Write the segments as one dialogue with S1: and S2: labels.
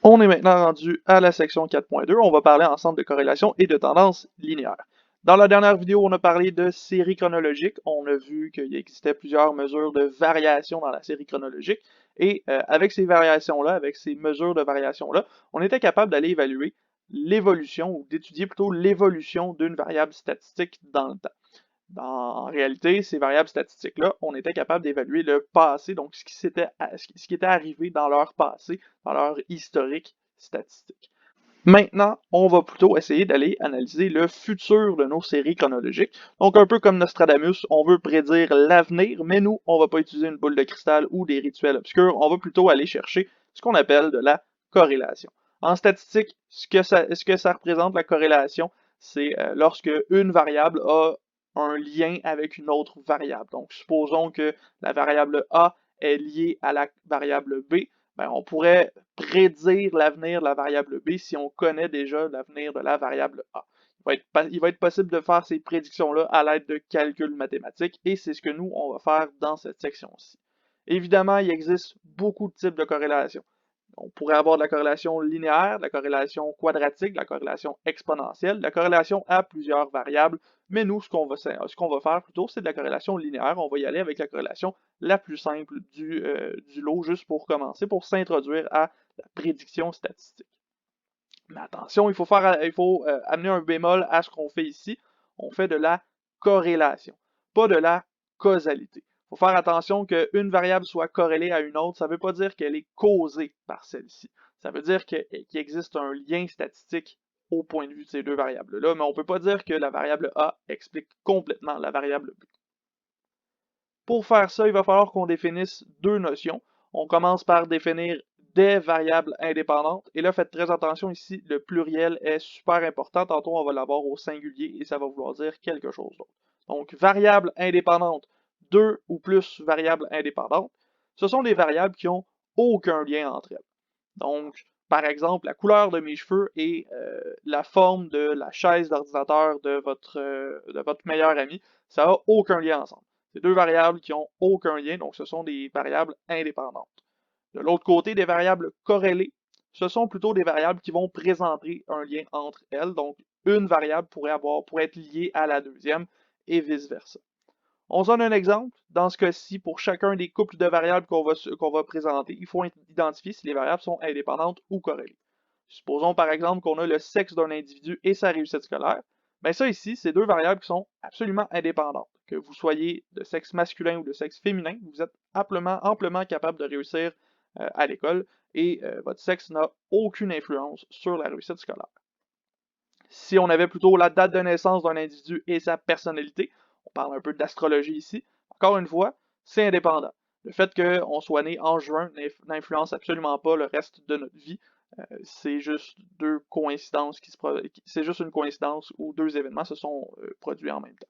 S1: On est maintenant rendu à la section 4.2. On va parler ensemble de corrélation et de tendance linéaire. Dans la dernière vidéo, on a parlé de série chronologique. On a vu qu'il existait plusieurs mesures de variation dans la série chronologique. Et avec ces variations-là, avec ces mesures de variation-là, on était capable d'aller évaluer l'évolution, ou d'étudier plutôt l'évolution d'une variable statistique dans le temps. En réalité, ces variables statistiques-là, on était capable d'évaluer le passé, donc ce qui était arrivé dans leur passé, dans leur historique statistique. Maintenant, on va plutôt essayer d'aller analyser le futur de nos séries chronologiques. Donc, un peu comme Nostradamus, on veut prédire l'avenir, mais nous, on va pas utiliser une boule de cristal ou des rituels obscurs, on va plutôt aller chercher ce qu'on appelle de la corrélation. En statistique, ce que ça représente, la corrélation, c'est lorsque une variable a un lien avec une autre variable. Donc, supposons que la variable A est liée à la variable B, ben, on pourrait prédire l'avenir de la variable B si on connaît déjà l'avenir de la variable A. Il va être possible de faire ces prédictions-là à l'aide de calculs mathématiques et c'est ce que nous, on va faire dans cette section-ci. Évidemment, il existe beaucoup de types de corrélations. On pourrait avoir de la corrélation linéaire, de la corrélation quadratique, de la corrélation exponentielle, de la corrélation à plusieurs variables, mais nous, ce qu'on va faire plutôt, c'est de la corrélation linéaire. On va y aller avec la corrélation la plus simple du lot, juste pour commencer, pour s'introduire à la prédiction statistique. Mais attention, il faut amener un bémol à ce qu'on fait ici. On fait de la corrélation, pas de la causalité. Il faut faire attention qu'une variable soit corrélée à une autre, ça ne veut pas dire qu'elle est causée par celle-ci. Ça veut dire qu'il existe un lien statistique au point de vue de ces deux variables-là, mais on ne peut pas dire que la variable A explique complètement la variable B. Pour faire ça, il va falloir qu'on définisse deux notions. On commence par définir des variables indépendantes. Et là, faites très attention ici, le pluriel est super important. Tantôt, on va l'avoir au singulier et ça va vouloir dire quelque chose d'autre. Donc, variables indépendantes, deux ou plus variables indépendantes, ce sont des variables qui n'ont aucun lien entre elles. Donc, par exemple, la couleur de mes cheveux et la forme de la chaise d'ordinateur de votre meilleur ami, ça n'a aucun lien ensemble. C'est deux variables qui n'ont aucun lien, donc ce sont des variables indépendantes. De l'autre côté, des variables corrélées, ce sont plutôt des variables qui vont présenter un lien entre elles, donc une variable pourrait être liée à la deuxième et vice-versa. On se donne un exemple. Dans ce cas-ci, pour chacun des couples de variables qu'on va présenter, il faut identifier si les variables sont indépendantes ou corrélées. Supposons par exemple qu'on a le sexe d'un individu et sa réussite scolaire. Bien ça ici, c'est deux variables qui sont absolument indépendantes. Que vous soyez de sexe masculin ou de sexe féminin, vous êtes amplement capable de réussir à l'école et votre sexe n'a aucune influence sur la réussite scolaire. Si on avait plutôt la date de naissance d'un individu et sa personnalité, on parle un peu d'astrologie ici, encore une fois, c'est indépendant. Le fait qu'on soit né en juin n'influence absolument pas le reste de notre vie. C'est juste deux coïncidences c'est juste une coïncidence où deux événements se sont produits en même temps.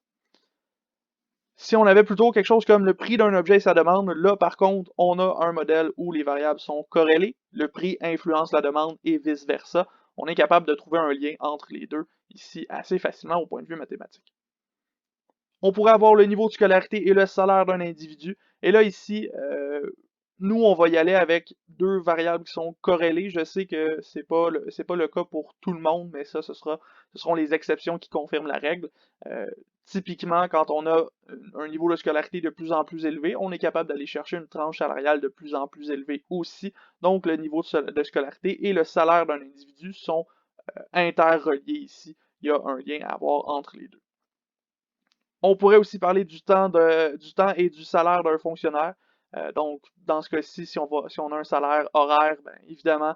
S1: Si on avait plutôt quelque chose comme le prix d'un objet et sa demande, là par contre, on a un modèle où les variables sont corrélées, le prix influence la demande et vice-versa. On est capable de trouver un lien entre les deux ici assez facilement au point de vue mathématique. On pourrait avoir le niveau de scolarité et le salaire d'un individu. Et là ici, nous on va y aller avec deux variables qui sont corrélées. Je sais que c'est pas le cas pour tout le monde, mais ça ce seront les exceptions qui confirment la règle. Typiquement, quand on a un niveau de scolarité de plus en plus élevé, on est capable d'aller chercher une tranche salariale de plus en plus élevée aussi. Donc, le niveau de scolarité et le salaire d'un individu sont interreliés ici. Il y a un lien à avoir entre les deux. On pourrait aussi parler du temps et du salaire d'un fonctionnaire. Donc, dans ce cas-ci, si on a un salaire horaire, bien évidemment,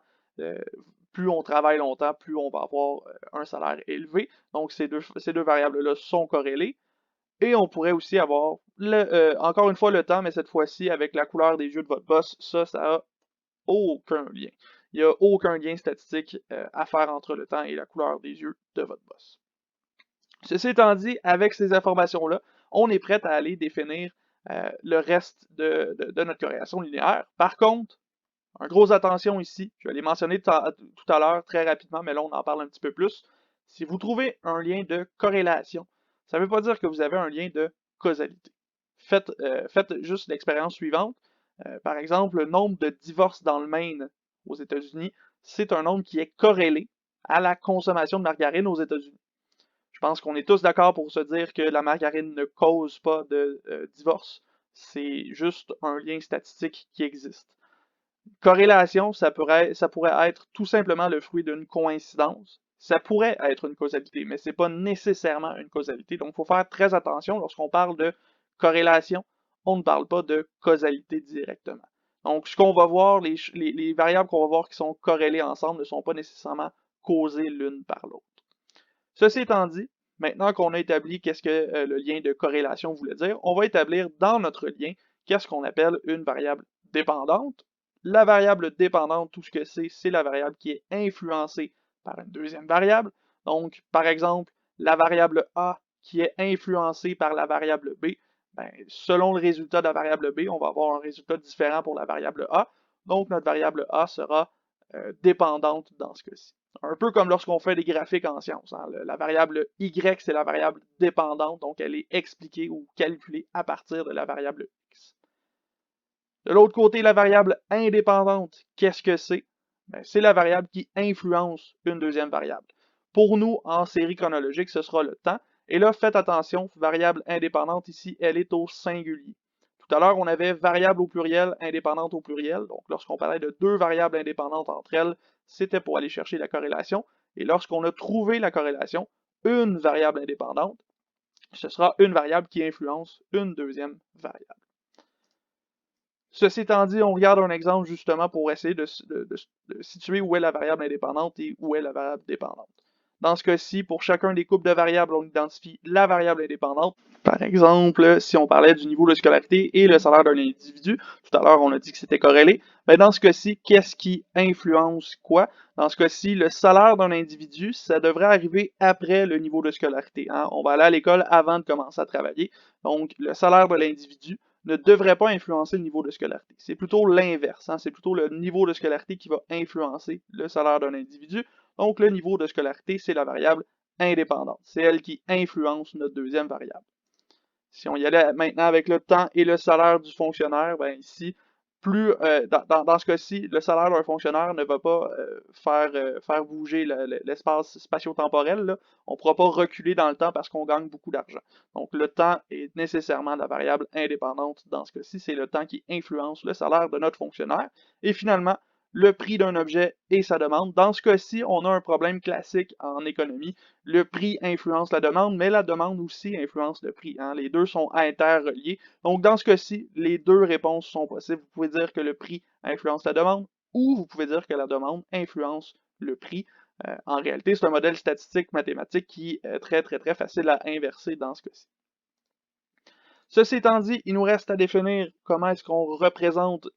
S1: plus on travaille longtemps, plus on va avoir un salaire élevé. Donc, ces deux variables-là sont corrélées. Et on pourrait aussi avoir, encore une fois, le temps, mais cette fois-ci avec la couleur des yeux de votre boss. Ça n'a aucun lien. Il n'y a aucun lien statistique à faire entre le temps et la couleur des yeux de votre boss. Ceci étant dit, avec ces informations-là, on est prêt à aller définir le reste de notre corrélation linéaire. Par contre, un gros attention ici, je vais les mentionner tout à l'heure très rapidement, mais là on en parle un petit peu plus. Si vous trouvez un lien de corrélation, ça ne veut pas dire que vous avez un lien de causalité. Faites juste l'expérience suivante. Par exemple, le nombre de divorces dans le Maine aux États-Unis, c'est un nombre qui est corrélé à la consommation de margarine aux États-Unis. Je pense qu'on est tous d'accord pour se dire que la margarine ne cause pas de divorce. C'est juste un lien statistique qui existe. Corrélation, ça pourrait être tout simplement le fruit d'une coïncidence. Ça pourrait être une causalité, mais c'est pas nécessairement une causalité. Donc, il faut faire très attention lorsqu'on parle de corrélation. On ne parle pas de causalité directement. Donc, ce qu'on va voir, les variables qu'on va voir qui sont corrélées ensemble ne sont pas nécessairement causées l'une par l'autre. Ceci étant dit, maintenant qu'on a établi qu'est-ce que le lien de corrélation voulait dire, on va établir dans notre lien qu'est-ce qu'on appelle une variable dépendante. La variable dépendante, tout ce que c'est la variable qui est influencée par une deuxième variable. Donc, par exemple, la variable A qui est influencée par la variable B, ben, selon le résultat de la variable B, on va avoir un résultat différent pour la variable A. Donc, notre variable A sera dépendante dans ce cas-ci. Un peu comme lorsqu'on fait des graphiques en sciences. Hein. La variable Y, c'est la variable dépendante, donc elle est expliquée ou calculée à partir de la variable X. De l'autre côté, la variable indépendante, qu'est-ce que c'est? Ben, c'est la variable qui influence une deuxième variable. Pour nous, en série chronologique, ce sera le temps. Et là, faites attention, variable indépendante ici, elle est au singulier. Tout à l'heure, on avait variable au pluriel, indépendante au pluriel. Donc, lorsqu'on parlait de deux variables indépendantes entre elles, c'était pour aller chercher la corrélation. Et lorsqu'on a trouvé la corrélation, une variable indépendante, ce sera une variable qui influence une deuxième variable. Ceci étant dit, on regarde un exemple justement pour essayer de situer où est la variable indépendante et où est la variable dépendante. Dans ce cas-ci, pour chacun des couples de variables, on identifie la variable indépendante. Par exemple, si on parlait du niveau de scolarité et le salaire d'un individu, tout à l'heure on a dit que c'était corrélé, mais dans ce cas-ci, qu'est-ce qui influence quoi? Dans ce cas-ci, le salaire d'un individu, ça devrait arriver après le niveau de scolarité. Hein? On va aller à l'école avant de commencer à travailler. Donc, le salaire de l'individu ne devrait pas influencer le niveau de scolarité. C'est plutôt l'inverse. Hein? C'est plutôt le niveau de scolarité qui va influencer le salaire d'un individu. Donc, le niveau de scolarité, c'est la variable indépendante. C'est elle qui influence notre deuxième variable. Si on y allait maintenant avec le temps et le salaire du fonctionnaire, ben ici, dans ce cas-ci, le salaire d'un fonctionnaire ne va pas faire bouger l'espace spatio-temporel. On ne pourra pas reculer dans le temps parce qu'on gagne beaucoup d'argent. Donc, le temps est nécessairement la variable indépendante dans ce cas-ci. C'est le temps qui influence le salaire de notre fonctionnaire. Et finalement, le prix d'un objet et sa demande. Dans ce cas-ci, on a un problème classique en économie. Le prix influence la demande, mais la demande aussi influence le prix. Hein. Les deux sont interreliés. Donc, dans ce cas-ci, les deux réponses sont possibles. Vous pouvez dire que le prix influence la demande ou vous pouvez dire que la demande influence le prix. En réalité, c'est un modèle statistique mathématique qui est très facile à inverser dans ce cas-ci. Ceci étant dit, il nous reste à définir comment est-ce qu'on représente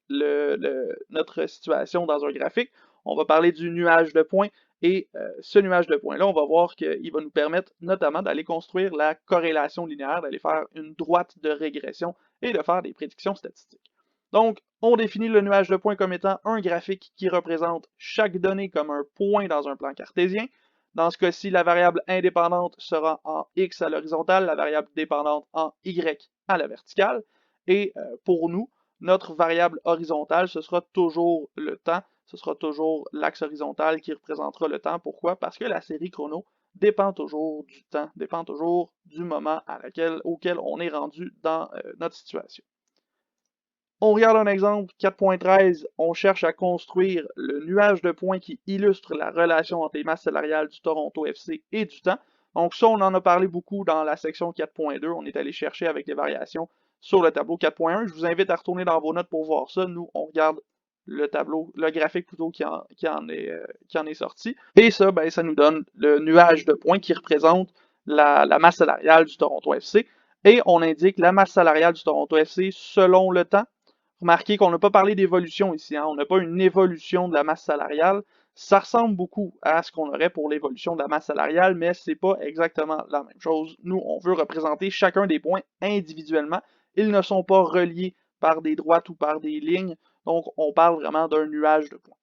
S1: notre situation dans un graphique. On va parler du nuage de points et ce nuage de points-là, on va voir qu'il va nous permettre notamment d'aller construire la corrélation linéaire, d'aller faire une droite de régression et de faire des prédictions statistiques. Donc, on définit le nuage de points comme étant un graphique qui représente chaque donnée comme un point dans un plan cartésien. Dans ce cas-ci, la variable indépendante sera en X à l'horizontale, la variable dépendante en Y à la verticale. Et pour nous, notre variable horizontale, ce sera toujours le temps. Ce sera toujours l'axe horizontal qui représentera le temps. Pourquoi? Parce que la série chrono dépend toujours du temps, dépend toujours du moment auquel on est rendu dans notre situation. On regarde un exemple, 4.13, on cherche à construire le nuage de points qui illustre la relation entre les masses salariales du Toronto FC et du temps. Donc ça, on en a parlé beaucoup dans la section 4.2, on est allé chercher avec des variations sur le tableau 4.1. Je vous invite à retourner dans vos notes pour voir ça. Nous, on regarde le tableau, le graphique plutôt qui en est sorti. Et ça, ben, ça nous donne le nuage de points qui représente la masse salariale du Toronto FC. Et on indique la masse salariale du Toronto FC selon le temps. Remarquez qu'on n'a pas parlé d'évolution ici, hein? On n'a pas une évolution de la masse salariale. Ça ressemble beaucoup à ce qu'on aurait pour l'évolution de la masse salariale, mais c'est pas exactement la même chose. Nous, on veut représenter chacun des points individuellement. Ils ne sont pas reliés par des droites ou par des lignes, donc on parle vraiment d'un nuage de points.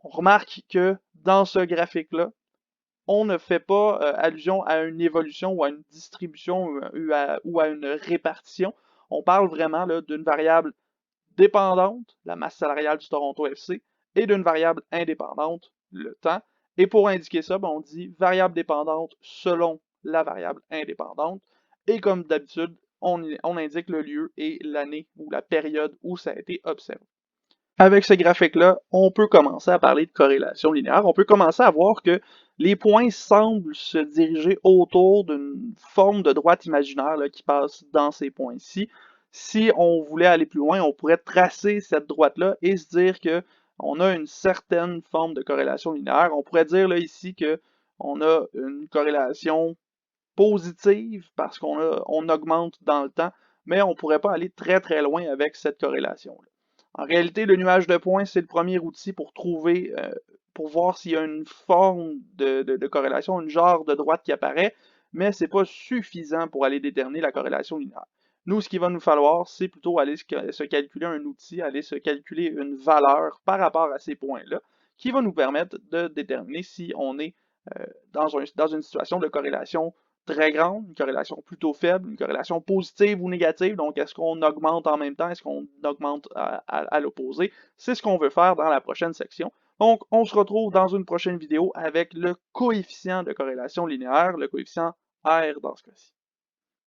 S1: On remarque que dans ce graphique-là, on ne fait pas allusion à une évolution ou à une distribution ou à une répartition. On parle vraiment d'une variable dépendante, la masse salariale du Toronto FC, et d'une variable indépendante, le temps. Et pour indiquer ça, ben, on dit variable dépendante selon la variable indépendante. Et comme d'habitude, on indique le lieu et l'année ou la période où ça a été observé. Avec ce graphique-là, on peut commencer à parler de corrélation linéaire. On peut commencer à voir que les points semblent se diriger autour d'une forme de droite imaginaire là, qui passe dans ces points-ci. Si on voulait aller plus loin, on pourrait tracer cette droite-là et se dire que on a une certaine forme de corrélation linéaire. On pourrait dire là ici que on a une corrélation positive parce on augmente dans le temps, mais on ne pourrait pas aller très très loin avec cette corrélation-là. En réalité, le nuage de points, c'est le premier outil pour trouver, pour voir s'il y a une forme de corrélation, une genre de droite qui apparaît, mais c'est pas suffisant pour aller déterminer la corrélation linéaire. Nous, ce qu'il va nous falloir, c'est plutôt aller se calculer un outil, aller se calculer une valeur par rapport à ces points-là, qui va nous permettre de déterminer si on est dans une situation de corrélation très grande, une corrélation plutôt faible, une corrélation positive ou négative. Donc, est-ce qu'on augmente en même temps? Est-ce qu'on augmente à l'opposé? C'est ce qu'on veut faire dans la prochaine section. Donc, on se retrouve dans une prochaine vidéo avec le coefficient de corrélation linéaire, le coefficient R dans ce cas-ci.